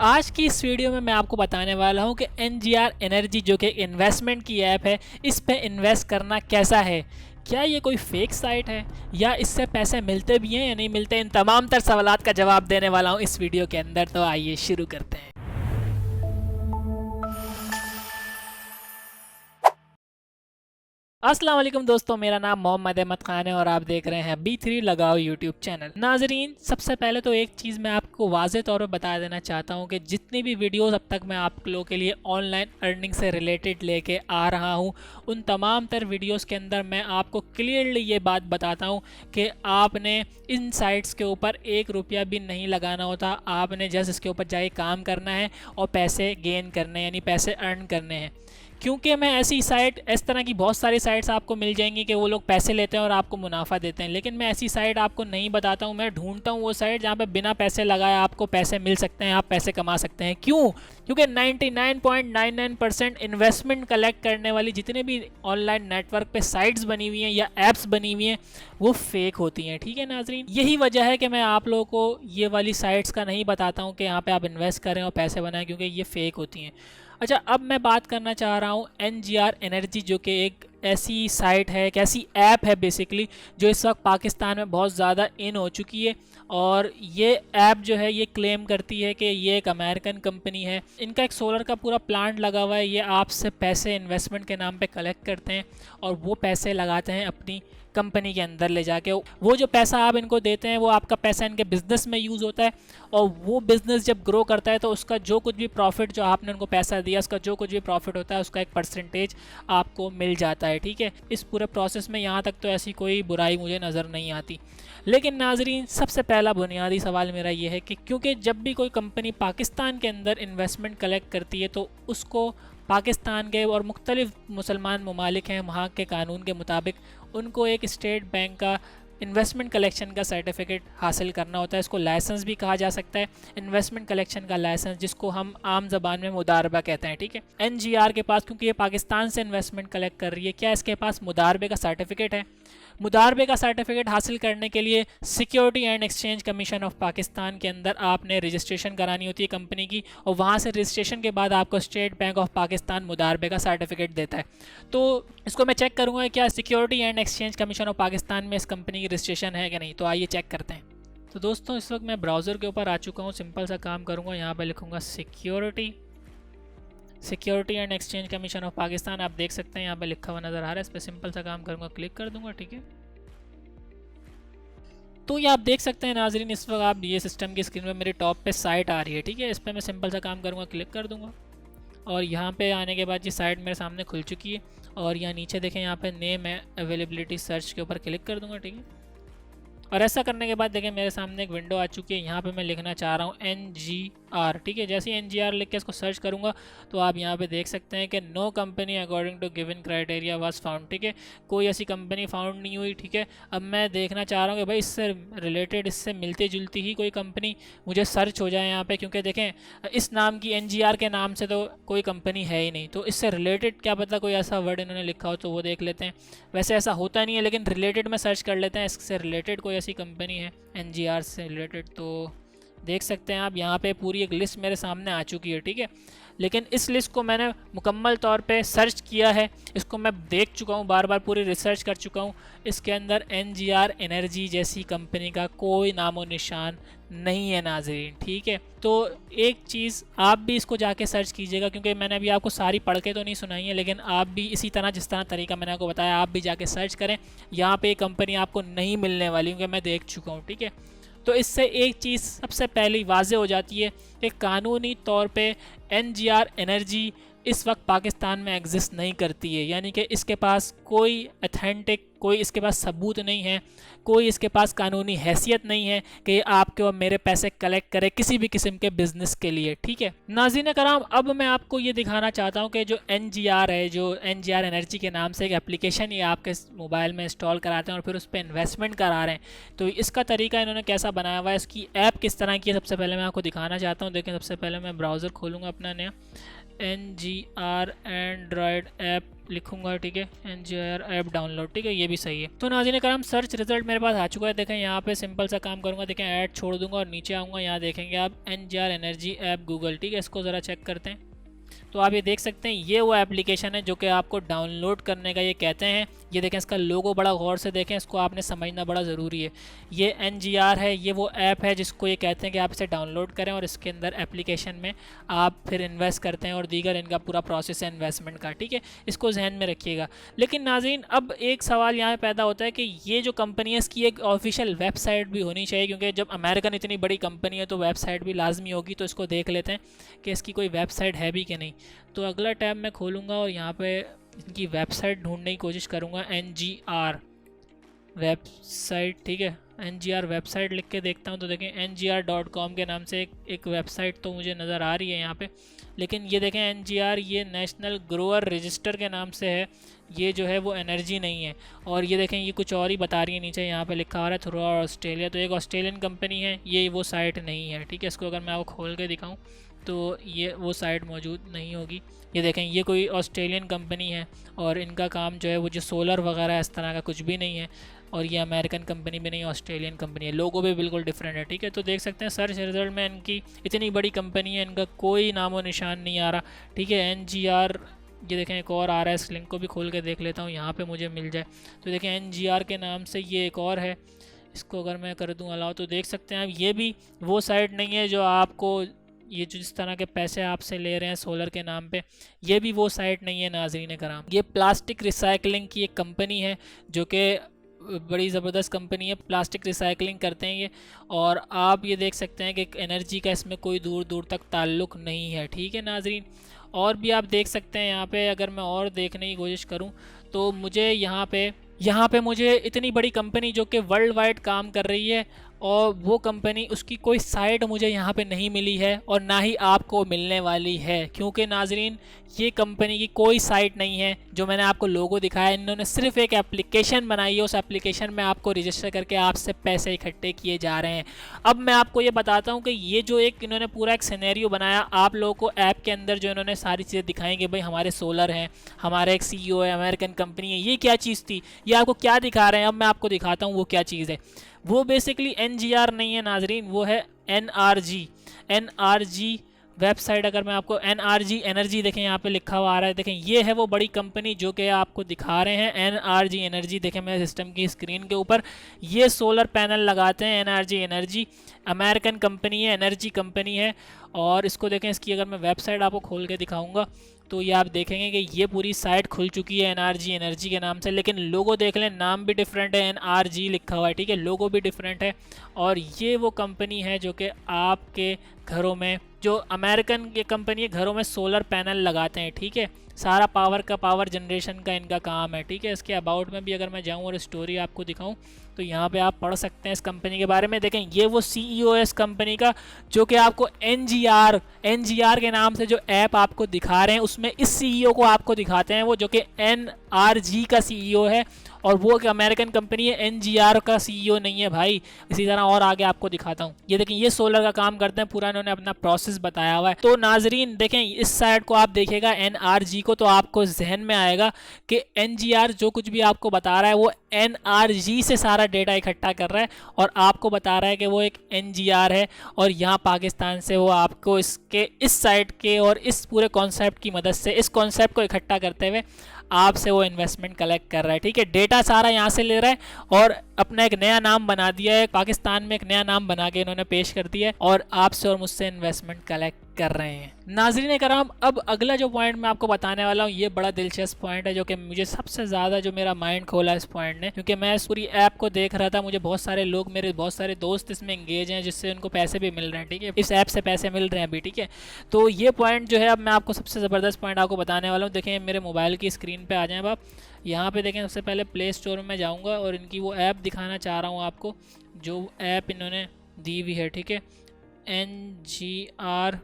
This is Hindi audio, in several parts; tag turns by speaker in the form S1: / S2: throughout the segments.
S1: आज की इस वीडियो में मैं आपको बताने वाला हूं कि एनजीआर एनर्जी जो कि इन्वेस्टमेंट की ऐप है, इस पे इन्वेस्ट करना कैसा है। क्या ये कोई फेक साइट है या इससे पैसे मिलते भी हैं या नहीं मिलते, इन तमाम तर सवालात का जवाब देने वाला हूं इस वीडियो के अंदर। तो आइए शुरू करते हैं। अस्सलाम वालेकुम दोस्तों, मेरा नाम मोहम्मद अहमद खान है और आप देख रहे हैं बी3 लगाओ यूट्यूब चैनल। नाजरीन, सबसे पहले तो एक चीज़ मैं आपको वाज़े तौर पर बता देना चाहता हूं कि जितनी भी वीडियोस अब तक मैं आप लोगों के लिए ऑनलाइन अर्निंग से रिलेटेड लेके आ रहा हूं, उन तमाम तर वीडियोस के अंदर मैं आपको क्लियरली ये बात बताता हूं कि आपने इन साइट्स के ऊपर 1 रुपया भी नहीं लगाना होता। आपने जस्ट इसके ऊपर जाके काम करना है और पैसे गेन करने हैं, यानी पैसे अर्न करने हैं। क्योंकि मैं ऐसी साइट, इस तरह की बहुत सारी साइट्स आपको मिल जाएंगी कि वो लोग पैसे लेते हैं और आपको मुनाफा देते हैं, लेकिन मैं ऐसी साइट आपको नहीं बताता हूँ। मैं ढूंढता हूँ वो साइट जहाँ पे बिना पैसे लगाए आपको पैसे मिल सकते हैं, आप पैसे कमा सकते हैं। क्यों? क्योंकि 99.99% इन्वेस्टमेंट कलेक्ट करने वाली जितने भी ऑनलाइन नेटवर्क पे साइट्स बनी हुई हैं या एप्स बनी हुई हैं, वो फेक होती हैं। ठीक है नाजरीन, यही वजह है कि मैं आप लोगों को ये वाली साइट्स का नहीं बताता हूँ कि यहाँ पे आप इन्वेस्ट करें और पैसे बनाएं, क्योंकि ये फेक होती हैं। अच्छा, अब मैं बात करना चाह रहा हूँ एनजीआर एनर्जी, जो कि एक ऐसी साइट है, एक ऐसी ऐप है बेसिकली, जो इस वक्त पाकिस्तान में बहुत ज़्यादा इन हो चुकी है। और ये ऐप जो है ये क्लेम करती है कि ये एक अमेरिकन कंपनी है। इनका एक सोलर का पूरा प्लांट लगा हुआ है। ये आपसे पैसे इन्वेस्टमेंट के नाम पे कलेक्ट करते हैं और वो पैसे लगाते हैं अपनी कंपनी के अंदर ले जाके। वो जो पैसा आप इनको देते हैं वो आपका पैसा इनके बिज़नेस में यूज़ होता है, और वो बिज़नेस जब ग्रो करता है तो उसका जो कुछ भी प्रॉफिट, जो आपने उनको पैसा दिया, उसका जो कुछ भी प्रॉफिट होता है उसका एक परसेंटेज आपको मिल जाता है। ठीक है, इस पूरे प्रोसेस में यहाँ तक तो ऐसी कोई बुराई मुझे नज़र नहीं आती। लेकिन नाजरीन, सबसे पहला बुनियादी सवाल मेरा ये है कि क्योंकि जब भी कोई कंपनी पाकिस्तान के अंदर इन्वेस्टमेंट कलेक्ट करती है तो उसको पाकिस्तान के और मुख्तलिफ मुसलमान ममालिक हैं, वहाँ के कानून के मुताबिक उनको एक स्टेट बैंक का इन्वेस्टमेंट कलेक्शन का सर्टिफिकेट हासिल करना होता है। इसको लाइसेंस भी कहा जा सकता है, इन्वेस्टमेंट कलेक्शन का लाइसेंस, जिसको हम आम ज़बान में मुदारबा कहते हैं। ठीक है, एनजीआर के पास, क्योंकि ये पाकिस्तान से इन्वेस्टमेंट कलेक्ट कर रही है, क्या इसके पास मुदारबे का सर्टिफिकेट है? मुदारबे का सर्टिफिकेट हासिल करने के लिए security and exchange commission of Pakistan के अंदर आपने रजिस्ट्रेशन करानी होती है कंपनी की, और वहाँ से रजिस्ट्रेशन के बाद आपको स्टेट बैंक ऑफ पाकिस्तान मुदारबे का सर्टिफिकेट देता है। तो इसको मैं चेक करूँगा क्या security and exchange commission of Pakistan में इस कंपनी की रजिस्ट्रेशन है कि नहीं। तो आइए चेक करते हैं। तो दोस्तों, इस वक्त मैं ब्राउज़र के ऊपर आ चुका हूँ। सिंपल सा काम करूँगा, यहाँ पर लिखूँगा security and exchange commission of Pakistan. आप देख सकते हैं यहाँ पे लिखा हुआ नज़र आ रहा है। इस पर सिंपल सा काम करूँगा, क्लिक कर दूंगा। ठीक है, तो ये आप देख सकते हैं नाजरीन, इस वक्त आप ये सिस्टम की स्क्रीन में मेरे टॉप पे साइट आ रही है। ठीक है, इस पर मैं सिंपल सा काम करूँगा, क्लिक कर दूँगा और यहाँ पे आने के बाद ये साइट मेरे सामने खुल चुकी है। और यहाँ नीचे देखें, यहाँ पे नेम है, अवेलेबिलिटी सर्च के ऊपर क्लिक कर दूँगा। ठीक है, और ऐसा करने के बाद देखें मेरे सामने एक विंडो आ चुकी है। यहाँ पे मैं लिखना चाह रहा हूँ NGR। ठीक है, जैसे ही NGR लिख के इसको सर्च करूँगा तो आप यहाँ पे देख सकते हैं कि no company according to given criteria was found. ठीक है, कोई ऐसी कंपनी फाउंड नहीं हुई। ठीक है, अब मैं देखना चाह रहा हूँ कि भाई इससे रिलेटेड, इससे मिलती जुलती ही कोई कंपनी मुझे सर्च हो जाए यहाँ पर, क्योंकि देखें इस नाम की, NGR के नाम से तो कोई कंपनी है ही नहीं। तो इससे रिलेटेड क्या पता कोई ऐसा वर्ड इन्होंने लिखा हो, तो वो देख लेते हैं। वैसे ऐसा होता नहीं है, लेकिन रिलेटेड में सर्च कर लेते हैं, इससे रिलेटेड कोई ऐसी कंपनी है NGR से रिलेटेड। तो देख सकते हैं आप, यहाँ पे पूरी एक लिस्ट मेरे सामने आ चुकी है। ठीक है, लेकिन इस लिस्ट को मैंने मुकम्मल तौर पे सर्च किया है, इसको मैं देख चुका हूँ, बार बार पूरी रिसर्च कर चुका हूँ। इसके अंदर NGR एनर्जी जैसी कंपनी का कोई नामो निशान नहीं है नाज़रीन। ठीक है, तो एक चीज़ आप भी इसको जाके सर्च कीजिएगा, क्योंकि मैंने अभी आपको सारी पढ़ के तो नहीं सुनाई है, लेकिन आप भी इसी तरह, जिस तरह तरीका मैंने आपको बताया, आप भी जाके सर्च करें। यहाँ पे कंपनी आपको नहीं मिलने वाली, क्योंकि मैं देख चुका हूँ। ठीक है, तो इससे एक चीज़ सबसे पहले वाज़े हो जाती है कि कानूनी तौर पे NGR एनर्जी इस वक्त पाकिस्तान में एग्जिस्ट नहीं करती है, यानी कि इसके पास कोई अथेंटिक, कोई इसके पास सबूत नहीं है, कोई इसके पास कानूनी हैसियत नहीं है कि आपके और मेरे पैसे कलेक्ट करे किसी भी किस्म के बिज़नेस के लिए। ठीक है नाज़रीन कराम, अब मैं आपको ये दिखाना चाहता हूँ कि जो NGR है, जो NGR एनर्जी के नाम से एक एप्लीकेशन ये आपके मोबाइल में इंस्टॉल कराते हैं और फिर उस पर इन्वेस्टमेंट करा रहे हैं, तो इसका तरीका इन्होंने कैसा बनाया हुआ है, इसकी ऐप किस तरह की है, सबसे पहले मैं आपको दिखाना चाहता हूँ। देखें, सबसे पहले मैं ब्राउज़र खोलूँगा अपना नया NGR एंड्रॉयड ऐप लिखूंगा, ठीक है, NGR ऐप डाउनलोड, ठीक है, ये भी सही है। तो नाज़रीन करम सर्च रिजल्ट मेरे पास आ चुका है। देखें यहाँ पे सिंपल सा काम करूँगा, देखें ऐड छोड़ दूंगा और नीचे आऊँगा, यहाँ देखेंगे आप NGR एनर्जी ऐप गूगल, ठीक है, इसको ज़रा चेक करते हैं। तो आप ये देख सकते हैं ये वो एप्लीकेशन है जो कि आपको डाउनलोड करने का ये कहते हैं। ये देखें इसका लोगो बड़ा गौर से देखें, इसको आपने समझना बड़ा ज़रूरी है। ये NGR है, ये वो ऐप है जिसको ये कहते हैं कि आप इसे डाउनलोड करें और इसके अंदर एप्लीकेशन में आप फिर इन्वेस्ट करते हैं और दीगर इनका पूरा प्रोसेस है इन्वेस्टमेंट का, ठीक है, इसको जहन में रखिएगा। लेकिन नाज़रीन अब एक सवाल यहाँ पैदा होता है कि ये जो कंपनी है इसकी एक ऑफिशियल वेबसाइट भी होनी चाहिए, क्योंकि जब अमेरिकन इतनी बड़ी कंपनी है तो वेबसाइट भी लाजमी होगी। तो इसको देख लेते हैं कि इसकी कोई वेबसाइट है भी कि नहीं। तो अगला टैब मैं खोलूँगा और यहाँ पे इनकी वेबसाइट ढूंढने की कोशिश करूँगा, NGR वेबसाइट, ठीक है, NGR वेबसाइट लिख के देखता हूँ। तो देखें NGR.com के नाम से एक वेबसाइट तो मुझे नज़र आ रही है यहाँ पे, लेकिन ये देखें NGR ये नेशनल ग्रोअर रजिस्टर के नाम से है, ये जो है वो एनर्जी नहीं है। और ये देखें ये कुछ और ही बता रही है, नीचे यहाँ पे लिखा आ रहा है थ्रू ऑस्ट्रेलिया, तो एक ऑस्ट्रेलियन कंपनी है, ये वो साइट नहीं है, ठीक है। इसको अगर मैं आपको खोल के दिखाऊँ तो ये वो साइट मौजूद नहीं होगी। ये देखें ये कोई ऑस्ट्रेलियन कंपनी है और इनका काम जो है वो जो सोलर वगैरह इस तरह का कुछ भी नहीं है, और ये अमेरिकन कंपनी भी नहीं, ऑस्ट्रेलियन कंपनी है, लोगो भी बिल्कुल डिफरेंट है, ठीक है। तो देख सकते हैं सर्च रिजल्ट में इनकी इतनी बड़ी कंपनी है, इनका कोई नामो निशान नहीं आ रहा, ठीक है। NGR ये देखें एक और आ रहा है, इस लिंक को भी खोल के देख लेता हूँ, यहाँ पे मुझे मिल जाए। तो देखें NGR के नाम से ये एक और है, इसको अगर मैं कर दूँ अलाउ तो देख सकते हैं आप ये भी वो साइट नहीं है जो आपको ये जो जिस तरह के पैसे आपसे ले रहे हैं सोलर के नाम पे, ये भी वो साइट नहीं है नाज़रीन कराम। ये प्लास्टिक रिसाइकलिंग की एक कंपनी है जो कि बड़ी ज़बरदस्त कंपनी है, प्लास्टिक रिसाइकलिंग करते हैं ये। और आप ये देख सकते हैं कि एनर्जी का इसमें कोई दूर दूर तक ताल्लुक़ नहीं है, ठीक है नाज़रीन। और भी आप देख सकते हैं यहाँ पे, अगर मैं और देखने की कोशिश करूँ तो मुझे यहाँ पे मुझे इतनी बड़ी कंपनी जो कि वर्ल्ड वाइड काम कर रही है और वो कंपनी उसकी कोई साइट मुझे यहाँ पे नहीं मिली है और ना ही आपको मिलने वाली है, क्योंकि नाजरीन ये कंपनी की कोई साइट नहीं है। जो मैंने आपको लोगो दिखाया, इन्होंने सिर्फ एक एप्लीकेशन बनाई है, उस एप्लीकेशन में आपको रजिस्टर करके आपसे पैसे इकट्ठे किए जा रहे हैं। अब मैं आपको ये बताता हूँ कि ये जो एक इन्होंने पूरा एक सिनेरियो बनाया आप लोगों को ऐप के अंदर, जो इन्होंने सारी चीज़ें दिखाई कि भाई हमारे सोलर हैं, हमारा एक CEO है, अमेरिकन कंपनी है, ये क्या चीज़ थी, ये आपको क्या दिखा रहे हैं। अब मैं आपको दिखाता हूँ वो क्या चीज़ है। वो बेसिकली NGR नहीं है नाजरीन, वो है NRG वेबसाइट। अगर मैं आपको NRG एनर्जी देखें यहाँ पे लिखा हुआ आ रहा है, देखें ये है वो बड़ी कंपनी जो कि आपको दिखा रहे हैं, NRG एनर्जी। देखें मेरे सिस्टम की स्क्रीन के ऊपर ये सोलर पैनल लगाते हैं, NRG एनर्जी अमेरिकन कंपनी है, एनर्जी कंपनी है। और इसको देखें, इसकी अगर मैं वेबसाइट आपको खोल के दिखाऊंगा तो ये आप देखेंगे कि ये पूरी साइट खुल चुकी है NRG एनर्जी के नाम से, लेकिन लोगो देख लें, नाम भी डिफरेंट है, NRG लिखा हुआ है, ठीक है, लोगो भी डिफरेंट है। और ये वो कंपनी है जो कि आपके घरों में, जो अमेरिकन ये कंपनी है, घरों में सोलर पैनल लगाते हैं, ठीक है, सारा पावर जनरेशन का इनका काम है, ठीक है। इसके अबाउट में भी अगर मैं जाऊं और स्टोरी आपको दिखाऊं तो यहाँ पे आप पढ़ सकते हैं इस कंपनी के बारे में। देखें ये वो CEO है इस कंपनी का जो कि आपको NGR के नाम से जो ऐप आपको दिखा रहे हैं उसमें इस CEO को आपको दिखाते हैं, वो जो कि NRG का CEO है, और वो एक अमेरिकन कंपनी है, NGR का CEO नहीं है भाई। इसी तरह और आगे आपको दिखाता हूँ, ये देखें ये सोलर का काम करते हैं, पूरा इन्होंने अपना प्रोसेस बताया हुआ है। तो नाजरीन देखें इस साइड को आप देखिएगा NRG को, तो आपको जहन में आएगा कि NGR जो कुछ भी आपको बता रहा है वो NRG से सारा डेटा इकट्ठा कर रहा है और आपको बता रहा है कि वो एक NGR है, और यहाँ पाकिस्तान से वो आपको इसके इस साइट के और इस पूरे कॉन्सेप्ट की मदद से, इस कॉन्सेप्ट को इकट्ठा करते हुए आपसे वो इन्वेस्टमेंट कलेक्ट कर रहा है, ठीक है। डेटा सारा यहाँ से ले रहा है और अपना एक नया नाम बना दिया है, पाकिस्तान में एक नया नाम बना के इन्होंने पेश कर दिया है और आपसे और मुझसे इन्वेस्टमेंट कलेक्ट कर रहे हैं। नाज़रीन कराम, अब अगला जो पॉइंट मैं आपको बताने वाला हूँ ये बड़ा दिलचस्प पॉइंट है जो कि मुझे सबसे ज़्यादा जो मेरा माइंड खोला इस पॉइंट ने, क्योंकि मैं इस पूरी ऐप को देख रहा था, मुझे बहुत सारे लोग, मेरे बहुत सारे दोस्त इसमें एंगेज हैं जिससे उनको पैसे भी मिल रहे हैं, ठीक है, इस ऐप से पैसे मिल रहे हैं अभी, ठीक है। तो ये पॉइंट जो है अब मैं आपको सबसे ज़बरदस्त पॉइंट आपको बताने वाला हूँ। देखें मेरे मोबाइल की स्क्रीन पर आ जाएँ आप, यहाँ पे देखें सबसे पहले प्ले स्टोर में जाऊँगा और इनकी वो ऐप दिखाना चाह रहा हूँ आपको, जो ऐप इन्होंने दी हुई है, ठीक है, NGR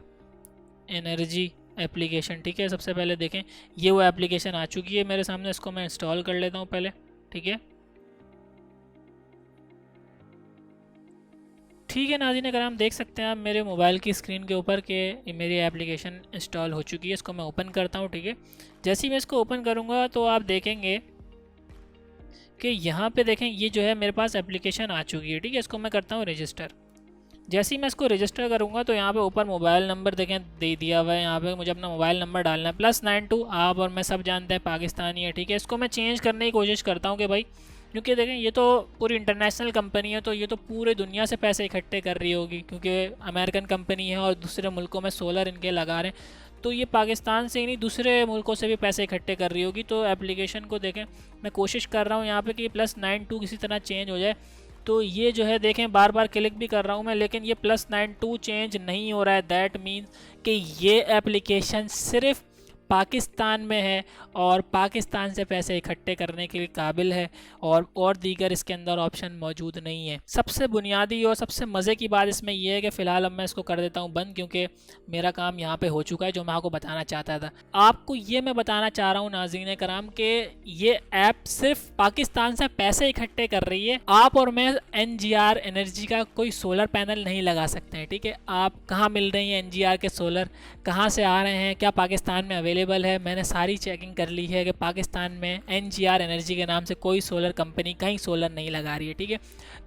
S1: एनर्जी एप्लीकेशन, ठीक है। सबसे पहले देखें ये वो एप्लीकेशन आ चुकी है मेरे सामने, इसको मैं इंस्टॉल कर लेता हूँ पहले, ठीक है। ठीक है नाज़रीन कराम, देख सकते हैं आप मेरे मोबाइल की स्क्रीन के ऊपर कि मेरी एप्लीकेशन इंस्टॉल हो चुकी है। इसको मैं ओपन करता हूँ। ठीक है, जैसे ही मैं इसको ओपन करूँगा तो आप देखेंगे कि यहाँ पे देखें ये जो है मेरे पास एप्लीकेशन आ चुकी है। ठीक है, इसको मैं करता हूँ रजिस्टर। जैसे ही मैं इसको रजिस्टर करूँगा तो यहाँ पे ऊपर मोबाइल नंबर देखें दे दिया हुआ है। यहाँ पे मुझे अपना मोबाइल नंबर डालना है +92। आप और मैं सब जानते हैं पाकिस्तानी है। ठीक है, इसको मैं चेंज करने की कोशिश करता हूँ कि भाई, क्योंकि देखें ये तो पूरी इंटरनेशनल कंपनी है, तो ये तो पूरे दुनिया से पैसे इकट्ठे कर रही होगी, क्योंकि अमेरिकन कंपनी है और दूसरे मुल्कों में सोलर इनके लगा रहे हैं, तो ये पाकिस्तान से ही नहीं दूसरे मुल्कों से भी पैसे इकट्ठे कर रही होगी। तो एप्लीकेशन को देखें, मैं कोशिश कर रहा हूँ यहाँ पे कि +92 किसी तरह चेंज हो जाए। तो ये जो है देखें बार बार क्लिक भी कर रहा हूँ मैं, लेकिन ये +92 चेंज नहीं हो रहा है। दैट मीन्स कि ये एप्लीकेशन सिर्फ पाकिस्तान में है और पाकिस्तान से पैसे इकट्ठे करने के लिए काबिल है, और दीगर इसके अंदर ऑप्शन मौजूद नहीं है। सबसे बुनियादी और सबसे मज़े की बात इसमें यह है कि फ़िलहाल अब मैं इसको कर देता हूँ बंद, क्योंकि मेरा काम यहाँ पे हो चुका है जो मैं आपको बताना चाहता था। आपको ये मैं बताना चाह रहा हूँ नाज़रीन कराम कि ये ऐप सिर्फ पाकिस्तान से पैसे इकट्ठे कर रही है। आप और मैं NGR एनर्जी का कोई सोलर पैनल नहीं लगा सकते हैं। ठीक है, आप कहाँ मिल रही हैं NGR के सोलर, कहाँ से आ रहे हैं, क्या पाकिस्तान में अवेलेबल है? मैंने सारी चेकिंग कर ली है कि पाकिस्तान में NGR एनर्जी के नाम से कोई सोलर कंपनी कहीं सोलर नहीं लगा रही है। ठीक है,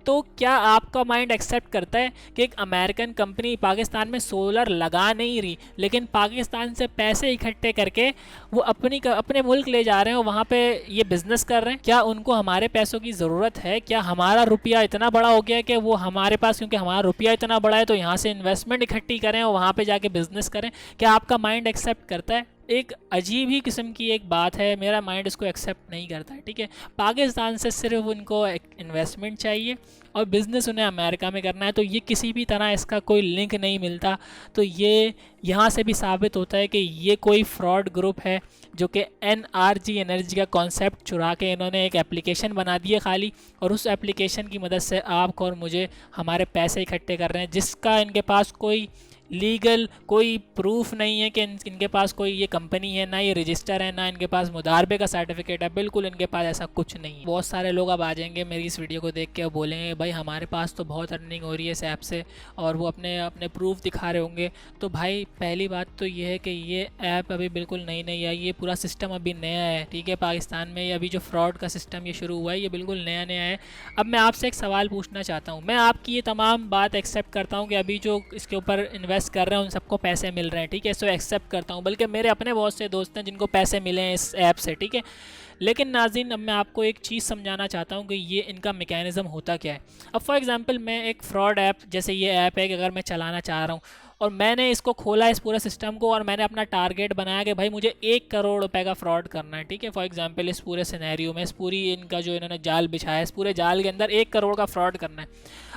S1: तो क्या आपका माइंड एक्सेप्ट करता है कि एक अमेरिकन कंपनी पाकिस्तान में सोलर लगा नहीं रही, लेकिन पाकिस्तान से पैसे इकट्ठे करके वो अपने मुल्क ले जा रहे हैं और वहाँ पे ये बिज़नेस कर रहे हैं? क्या उनको हमारे पैसों की ज़रूरत है? क्या हमारा रुपया इतना बड़ा हो गया है कि वो हमारे पास, क्योंकि हमारा रुपया इतना बड़ा है तो यहाँ से इन्वेस्टमेंट इकट्ठी करें और वहाँ पर जाके बिज़नेस करें? क्या आपका माइंड एक्सेप्ट करता है? एक अजीब ही किस्म की एक बात है, मेरा माइंड इसको एक्सेप्ट नहीं करता है। ठीक है, पाकिस्तान से सिर्फ उनको इन्वेस्टमेंट चाहिए और बिज़नेस उन्हें अमेरिका में करना है, तो ये किसी भी तरह इसका कोई लिंक नहीं मिलता। तो ये यहाँ से भी साबित होता है कि ये कोई फ्रॉड ग्रुप है जो कि NRG एनर्जी का कॉन्सेप्ट चुरा के इन्होंने एक एप्लीकेशन बना दी है खाली, और उस एप्लीकेशन की मदद से आपको और मुझे हमारे पैसे इकट्ठे कर रहे हैं, जिसका इनके पास कोई लीगल कोई प्रूफ नहीं है कि इनके पास कोई ये कंपनी है, ना ये रजिस्टर है, ना इनके पास मुदारबे का सर्टिफिकेट है। बिल्कुल इनके पास ऐसा कुछ नहीं है। बहुत सारे लोग अब आ जाएंगे मेरी इस वीडियो को देख के और बोलेंगे भाई हमारे पास तो बहुत अर्निंग हो रही है इस ऐप से, और वो अपने प्रूफ दिखा रहे होंगे। तो भाई पहली बात तो ये है कि ये ऐप अभी बिल्कुल नई नहीं है, ये पूरा सिस्टम अभी नया है। ठीक है, पाकिस्तान में ये अभी जो फ्रॉड का सिस्टम ये शुरू हुआ है ये बिल्कुल नया नया है। अब मैं आपसे एक सवाल पूछना चाहता हूँ, मैं आपकी ये तमाम बात एक्सेप्ट करता हूँ कि अभी जो इसके ऊपर इन्वेस्ट कर रहे हैं उन सबको पैसे मिल रहे हैं। ठीक है, इसको एक्सेप्ट करता हूँ, बल्कि मेरे अपने बहुत से दोस्त हैं जिनको पैसे मिले हैं इस ऐप से। ठीक है, लेकिन नाज़रीन अब मैं आपको एक चीज़ समझाना चाहता हूँ कि ये इनका मैकेनिज़्म होता क्या है। अब फॉर एग्जांपल मैं एक फ़्रॉड ऐप, जैसे ये ऐप है कि अगर मैं चलाना चाह रहा हूँ और मैंने इसको खोला इस पूरे सिस्टम को और मैंने अपना टारगेट बनाया कि भाई मुझे 1 करोड़ रुपए का फ्रॉड करना है। ठीक है, फॉर एग्जांपल इस पूरे सिनेरियो में, इस पूरी इनका जो इन्होंने जाल बिछाया है, इस पूरे जाल के अंदर 1 करोड़ का फ्रॉड करना है।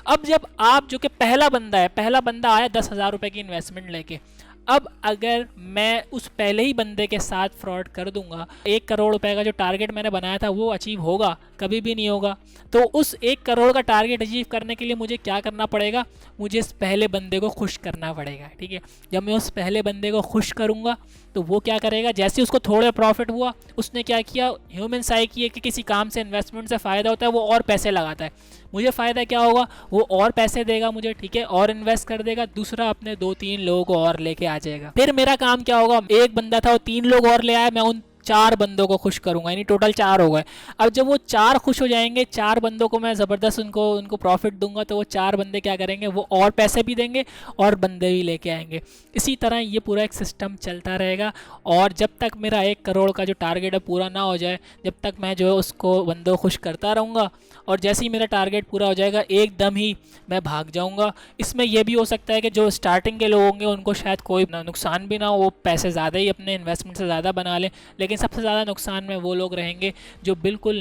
S1: अब जब आप जो कि पहला बंदा आया 10,000 रुपये की इन्वेस्टमेंट लेके, अब अगर मैं उस पहले ही बंदे के साथ फ्रॉड कर दूंगा, 1 करोड़ रुपए का जो टारगेट मैंने बनाया था वो अचीव होगा? कभी भी नहीं होगा। तो उस 1 करोड़ का टारगेट अचीव करने के लिए मुझे क्या करना पड़ेगा? मुझे इस पहले बंदे को खुश करना पड़ेगा। ठीक है, जब मैं उस पहले बंदे को खुश करूँगा तो वो क्या करेगा? जैसे उसको थोड़ा प्रॉफिट हुआ, उसने क्या किया, ह्यूमन साइकी है कि किसी काम से, इन्वेस्टमेंट से फ़ायदा होता है, वो और पैसे लगाता है। मुझे फ़ायदा क्या होगा? वो और पैसे देगा मुझे। ठीक है, और इन्वेस्ट कर देगा, दूसरा अपने 2-3 लोगों को और लेके आ जाएगा। फिर मेरा काम क्या होगा? एक बंदा था, वो 3 लोग और ले आया, मैं उन 4 बंदों को खुश करूंगा, यानी टोटल 4 हो गए। अब जब वो 4 खुश हो जाएंगे, 4 बंदों को मैं ज़बरदस्त उनको प्रॉफिट दूंगा, तो वो 4 बंदे क्या करेंगे? वो और पैसे भी देंगे और बंदे भी लेके आएंगे। इसी तरह ये पूरा एक सिस्टम चलता रहेगा, और जब तक मेरा 1 करोड़ का जो टारगेट है पूरा ना हो जाए, जब तक मैं जो है उसको बंदों खुश करता रहूँगा, और जैसे ही मेरा टारगेट पूरा हो जाएगा एकदम ही मैं भाग जाऊँगा। इसमें यह भी हो सकता है कि जो स्टार्टिंग के लोग होंगे उनको शायद कोई नुकसान भी ना हो, वो पैसे ज़्यादा ही अपने इन्वेस्टमेंट से ज़्यादा बना लें, लेकिन सबसे ज़्यादा नुकसान में वो लोग रहेंगे जो बिल्कुल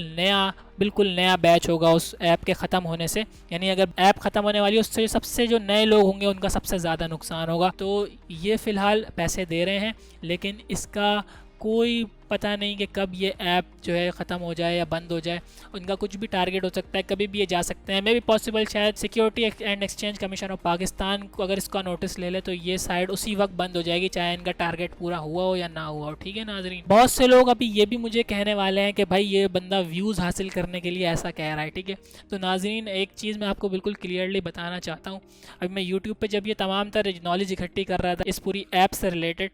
S1: नया बैच होगा उस ऐप के ख़त्म होने से। यानी अगर ऐप ख़त्म होने वाली है उससे सबसे जो नए लोग होंगे उनका सबसे ज़्यादा नुकसान होगा। तो ये फ़िलहाल पैसे दे रहे हैं, लेकिन इसका कोई पता नहीं कि कब ये ऐप जो है ख़त्म हो जाए या बंद हो जाए। उनका कुछ भी टारगेट हो सकता है, कभी भी ये जा सकते हैं। मे भी पॉसिबल शायद security and exchange commission of Pakistan को अगर इसका नोटिस ले ले तो ये साइड उसी वक्त बंद हो जाएगी, चाहे इनका टारगेट पूरा हुआ हो या ना हुआ हो। ठीक है नाजरीन, बहुत से लोग अभी ये भी मुझे कहने वाले हैं कि भाई ये बंदा व्यूज़ हासिल करने के लिए ऐसा कह रहा है। ठीक है, तो नाजरीन एक चीज़ मैं आपको बिल्कुल क्लियरली बताना चाहता हूँ। अभी मैं यूट्यूब पर जब ये तमाम तरह नॉलेज इकट्ठी कर रहा था इस पूरी ऐप से रिलेटेड,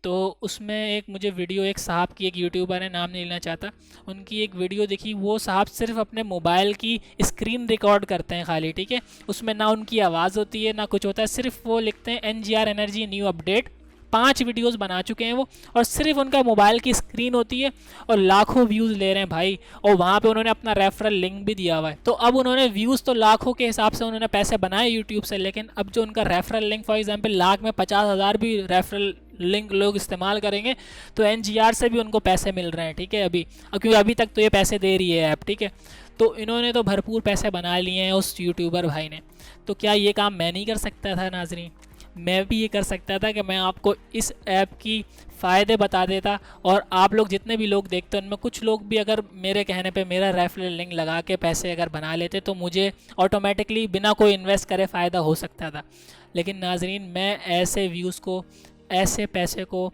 S1: तो उसमें एक मुझे वीडियो एक साहब की, एक यूट्यूबर है, नाम नहीं लेना चाहता, उनकी एक वीडियो देखी। वो साहब सिर्फ अपने मोबाइल की स्क्रीन रिकॉर्ड करते हैं खाली। ठीक है, उसमें ना उनकी आवाज़ होती है ना कुछ होता है, सिर्फ वो लिखते हैं NGR energy new update. 5 videos बना चुके हैं वो, और सिर्फ उनका मोबाइल की स्क्रीन होती है और लाखों व्यूज़ ले रहे हैं भाई। और वहाँ पे उन्होंने अपना रेफरल लिंक भी दिया हुआ है। तो अब उन्होंने व्यूज़ तो लाखों के हिसाब से उन्होंने पैसे बनाए यूट्यूब से, लेकिन अब जो उनका referral link for example lakh में 50,000 भी रेफरल लिंक लोग इस्तेमाल करेंगे तो NGR से भी उनको पैसे मिल रहे हैं। ठीक है, अभी क्योंकि अभी तक तो ये पैसे दे रही है ऐप। ठीक है, तो इन्होंने तो भरपूर पैसे बना लिए हैं उस यूट्यूबर भाई ने। तो क्या ये काम मैं नहीं कर सकता था नाजरीन? मैं भी ये कर सकता था कि मैं आपको इस ऐप की फ़ायदे बता देता, और आप लोग जितने भी लोग देखते हैं उनमें कुछ लोग भी अगर मेरे कहने पे मेरा रेफरल लिंक लगा के पैसे अगर बना लेते तो मुझे ऑटोमेटिकली बिना कोई इन्वेस्ट करे फ़ायदा हो सकता था। लेकिन नाजरीन मैं ऐसे व्यूज़ को, ऐसे पैसे को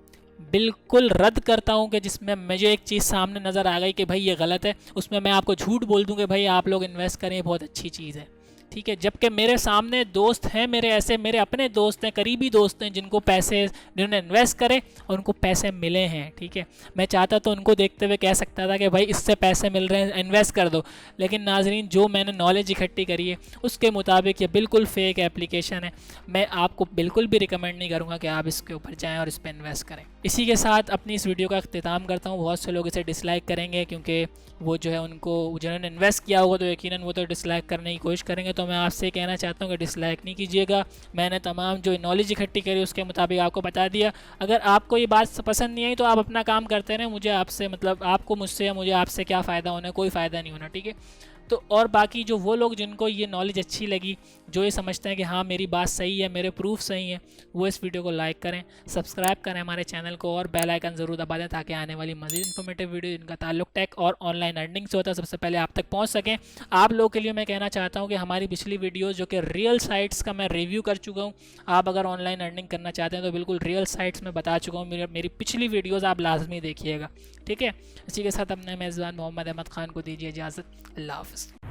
S1: बिल्कुल रद्द करता हूं कि जिसमें मुझे एक चीज़ सामने नज़र आ गई कि भाई ये गलत है, उसमें मैं आपको झूठ बोल दूं कि भाई आप लोग इन्वेस्ट करें, बहुत अच्छी चीज़ है। ठीक है, जबकि मेरे सामने दोस्त हैं, मेरे ऐसे मेरे अपने दोस्त हैं, करीबी दोस्त हैं जिनको पैसे, जिन्होंने इन्वेस्ट करे और उनको पैसे मिले हैं। ठीक है, मैं चाहता तो उनको देखते हुए कह सकता था कि भाई इससे पैसे मिल रहे हैं, इन्वेस्ट कर दो। लेकिन नाजरीन जो मैंने नॉलेज इकट्ठी करी है उसके मुताबिक ये बिल्कुल फेक एप्लीकेशन है। मैं आपको बिल्कुल भी रिकमेंड नहीं करूँगा कि आप इसके ऊपर जाएँ और इस पर इन्वेस्ट करें। इसी के साथ अपनी इस वीडियो का अख्तिताम करता हूँ। बहुत से लोग इसे डिसलाइक करेंगे क्योंकि वो जो है उनको, जिन्होंने इन्वेस्ट किया होगा तो यकीनन वो तो डिसलाइक करने की कोशिश करेंगे। तो मैं आपसे कहना चाहता हूँ कि डिसलाइक नहीं कीजिएगा। मैंने तमाम जो नॉलेज इकट्ठी करी उसके मुताबिक आपको बता दिया। अगर आपको ये बात पसंद नहीं आई तो आप अपना काम करते रहें, मुझे आपसे मतलब आपको मुझसे या मुझे आपसे क्या फ़ायदा होना है, कोई फ़ायदा नहीं होना। ठीक है, तो और बाकी जो वो लोग जिनको ये नॉलेज अच्छी लगी, जो ये समझते हैं कि हाँ मेरी बात सही है, मेरे प्रूफ सही है, वो इस वीडियो को लाइक करें, सब्सक्राइब करें हमारे चैनल को और बेल आइकन ज़रूर दबा दें ताकि आने वाली मज़ीद इन्फॉर्मेटिव वीडियो जिनका ताल्लुक टेक और ऑनलाइन अर्निंग से होता है सबसे पहले आप तक पहुँच सकें। आप लोगों के लिए मैं कहना चाहता हूँ कि हमारी पिछली वीडियोज़ जो कि रियल साइट्स का मैं रिव्यू कर चुका हूँ, आप अगर ऑनलाइन अर्निंग करना चाहते हैं तो बिल्कुल रियल साइट्स में बता चुका हूँ। मेरी पिछली वीडियोज़ आप लाजमी देखिएगा। ठीक है, इसी के साथ अपने मेज़बान मोहम्मद अहमद ख़ान को दीजिए इजाज़त। अल्लाह हाफ़िज़।